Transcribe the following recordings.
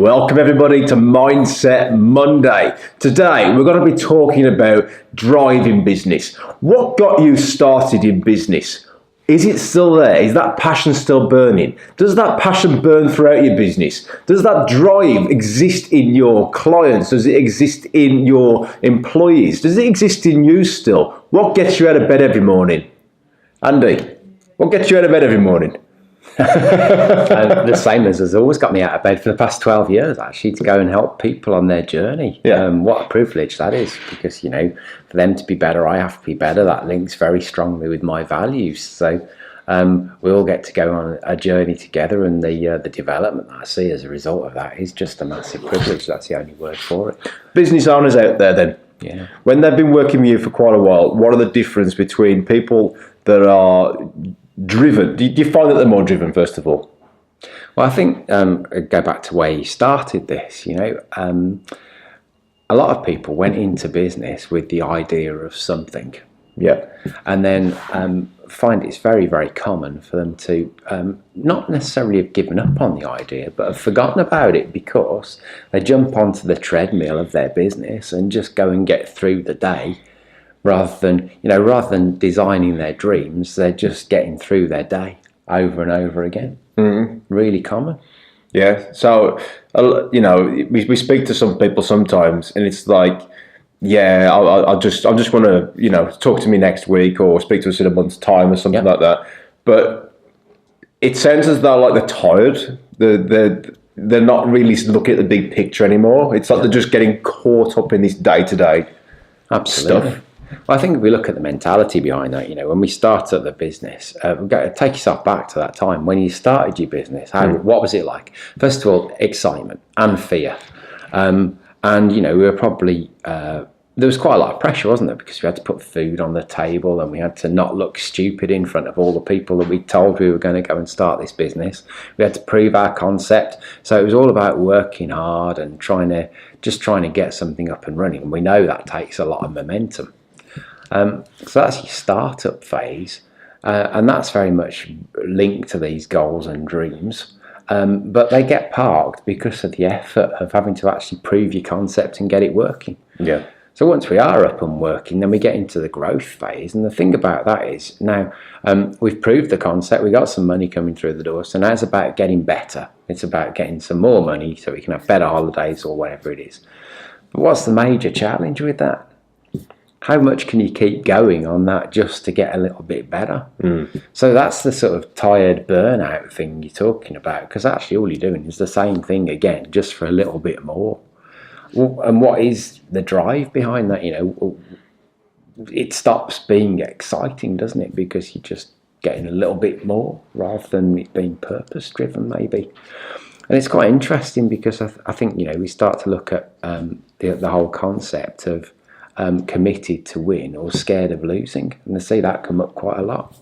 Welcome everybody to Mindset Monday. Today we're going to be talking about drive in business. What got you started in business? Is it still there? Is that passion still burning? Does that passion burn throughout your business? Does that drive exist in your clients? Does it exist in your employees? Does it exist in you still? What gets you out of bed every morning? Andy, what gets you out of bed every morning? The same as has always got me out of bed for the past 12 years, actually, to go and help people on their journey. What a privilege that is, because, for them to be better, I have to be better. That links very strongly with my values. So we all get to go on a journey together, and the development that I see as a result of that is just a massive privilege. That's the only word for it. Business owners out there then, when they've been working with you for quite a while, what are the difference between people that are driven? Do you find that they're more driven, first of all? Well, I think go back to where you started this. A lot of people went into business with the idea of something, and then find it's very, very common for them to not necessarily have given up on the idea, but have forgotten about it because they jump onto the treadmill of their business and just go and get through the day. Rather than designing their dreams, they're just getting through their day over and over again. Really common. Yeah. So, we speak to some people sometimes, and it's like, I just want to, talk to me next week or speak to us in a month's time or something like that. But it sounds as though like they're tired. They're not really looking at the big picture anymore. It's like they're just getting caught up in this day-to-day stuff. Well, I think if we look at the mentality behind that, when we start at the business, take yourself back to that time when you started your business. What was it like? First of all, excitement and fear, and we were probably there was quite a lot of pressure, wasn't there? Because we had to put food on the table, and we had to not look stupid in front of all the people that we told we were going to go and start this business. We had to prove our concept, so it was all about working hard and trying to get something up and running. And we know that takes a lot of momentum. So that's your startup phase, and that's very much linked to these goals and dreams, but they get parked because of the effort of having to actually prove your concept and get it working. So once we are up and working, then we get into the growth phase, and the thing about that is now we've proved the concept, we got some money coming through the door, so now it's about getting better. It's about getting some more money so we can have better holidays or whatever it is. But what's the major challenge with that? How much can you keep going on that just to get a little bit better? So that's the sort of tired burnout thing you're talking about, because actually all you're doing is the same thing again, just for a little bit more. And what is the drive behind that? It stops being exciting, doesn't it? Because you're just getting a little bit more rather than it being purpose driven, maybe. And it's quite interesting because I think, we start to look at the whole concept of committed to win or scared of losing, and I see that come up quite a lot.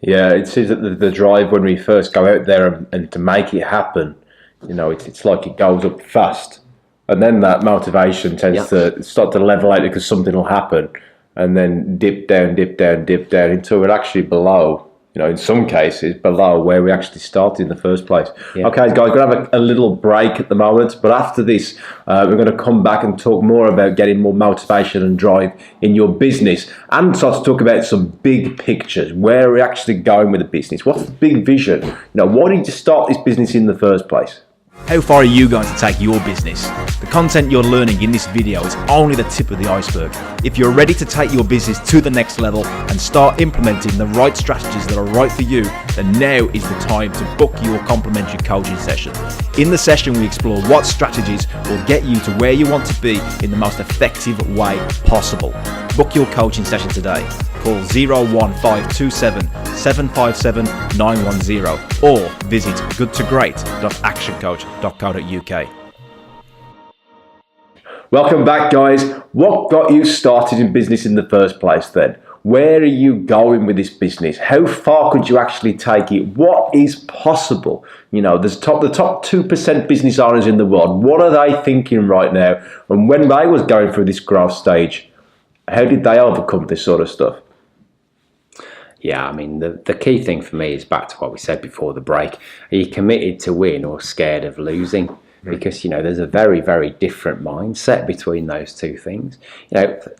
Yeah, it seems that the drive when we first go out there and to make it happen, it's like it goes up fast, and then that motivation tends to start to level out because something will happen, and then dip down until we're actually below. In some cases, below where we actually started in the first place. Okay, guys, we're going to have a little break at the moment, but after this, we're going to come back and talk more about getting more motivation and drive in your business, and start to talk about some big pictures. Where are we actually going with the business? What's the big vision? Why did you start this business in the first place? How far are you going to take your business? The content you're learning in this video is only the tip of the iceberg. If you're ready to take your business to the next level and start implementing the right strategies that are right for you, then now is the time to book your complimentary coaching session. In the session, we explore what strategies will get you to where you want to be in the most effective way possible. Book your coaching session today. Call 01527 757 910 or visit goodtogreat.actioncoach.co.uk. Welcome back, guys. What got you started in business in the first place then? Where are you going with this business? How far could you actually take it? What is possible? There's the top 2% business owners in the world. What are they thinking right now? And when they was going through this growth stage, how did they overcome this sort of stuff? Yeah, I mean, the key thing for me is back to what we said before the break. Are you committed to win or scared of losing? because, there's a very, very different mindset between those two things.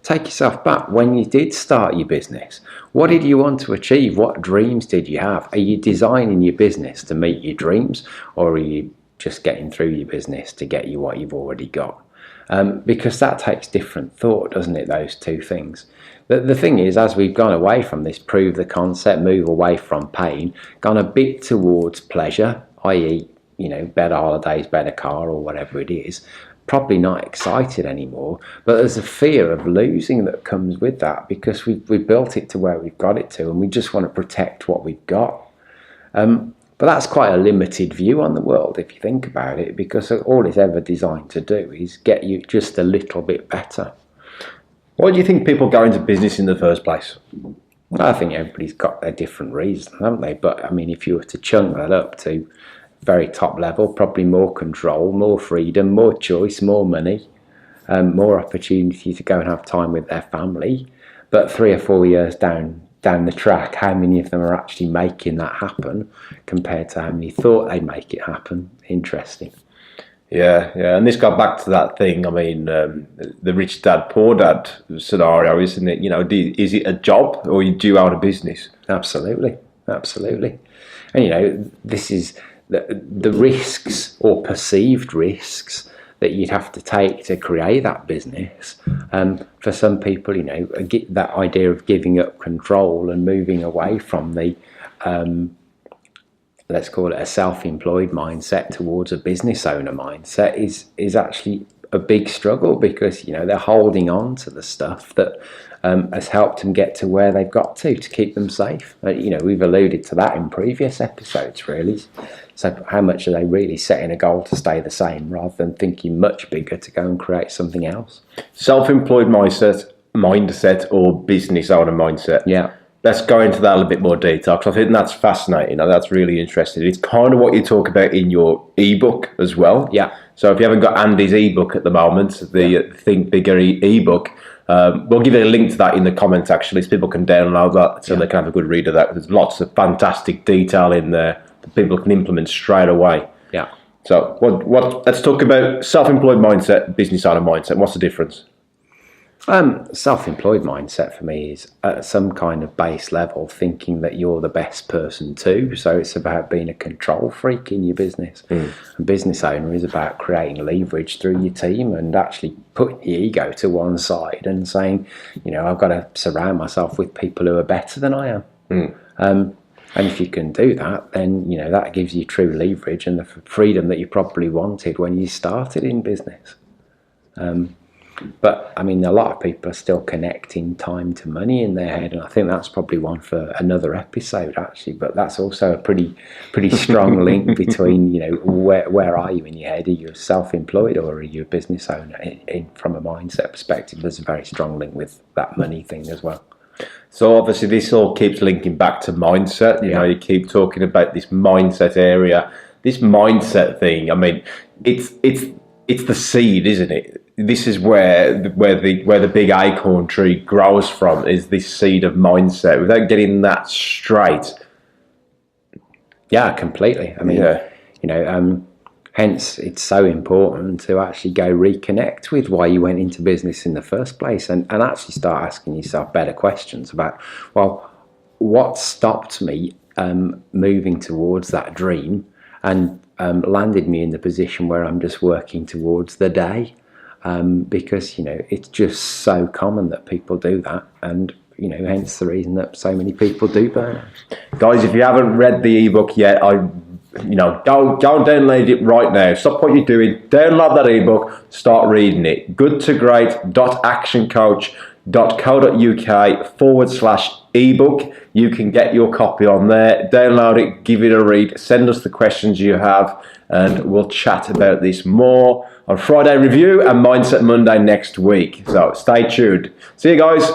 Take yourself back. When you did start your business, what did you want to achieve? What dreams did you have? Are you designing your business to meet your dreams, or are you just getting through your business to get you what you've already got? Because that takes different thought, doesn't it, those two things? The thing is, as we've gone away from this prove the concept, move away from pain, gone a bit towards pleasure, i.e., better holidays, better car, or whatever it is, probably not excited anymore, but there's a fear of losing that comes with that, because we've built it to where we've got it to, and we just want to protect what we've got. But that's quite a limited view on the world, if you think about it, because all it's ever designed to do is get you just a little bit better. Why do you think people go into business in the first place? Well, I think everybody's got their different reasons, haven't they? But I mean, if you were to chunk that up to very top level, probably more control, more freedom, more choice, more money, more opportunity to go and have time with their family. But 3 or 4 years down the track, how many of them are actually making that happen compared to how many thought they'd make it happen? Interesting. Yeah, and this got back to that thing. I mean, the rich dad, poor dad scenario, isn't it? Is it a job, or do you own a business? Absolutely. And this is the risks, or perceived risks, that you'd have to take to create that business. For some people, get that idea of giving up control and moving away from the let's call it a self-employed mindset towards a business owner mindset is actually a big struggle, because they're holding on to the stuff that has helped them get to where they've got to keep them safe. We've alluded to that in previous episodes, really. So how much are they really setting a goal to stay the same, rather than thinking much bigger to go and create something else? Self-employed mindset or business owner mindset. Yeah. Let's go into that a little bit more detail, because I think that's fascinating. That's really interesting. It's kind of what you talk about in your ebook as well. Yeah. So if you haven't got Andy's ebook at the moment, the Think Bigger ebook, we'll give you a link to that in the comments, actually, so people can download that, so they can have a good read of that. There's lots of fantastic detail in there that people can implement straight away. Yeah. So let's talk about self-employed mindset, business owner mindset. What's the difference? Self-employed mindset for me is at some kind of base level thinking that you're the best person too. So it's about being a control freak in your business. And business owner is about creating leverage through your team and actually putting the ego to one side and saying, I've got to surround myself with people who are better than I am. And if you can do that, then that gives you true leverage and the freedom that you probably wanted when you started in business. But I mean, a lot of people are still connecting time to money in their head, and I think that's probably one for another episode, actually. But that's also a pretty strong link between, where are you in your head? Are you self-employed or are you a business owner? From a mindset perspective, there's a very strong link with that money thing as well. So obviously, this all keeps linking back to mindset. You keep talking about this mindset area, this mindset thing. I mean, it's the seed, isn't it? This is where the big acorn tree grows from, is this seed of mindset. Without getting that straight. Yeah, completely. I mean, hence it's so important to actually go reconnect with why you went into business in the first place, and actually start asking yourself better questions about, well, what stopped me moving towards that dream and landed me in the position where I'm just working towards the day. Because it's just so common that people do that, and hence the reason that so many people do burn out. Guys, if you haven't read the ebook yet, go and download it right now. Stop what you're doing, download that ebook, start reading it. goodtogreat.actioncoach.co.uk/ebook. You can get your copy on there, download it, give it a read, send us the questions you have, and we'll chat about this more on Friday Review and Mindset Monday next week. So stay tuned. See you guys.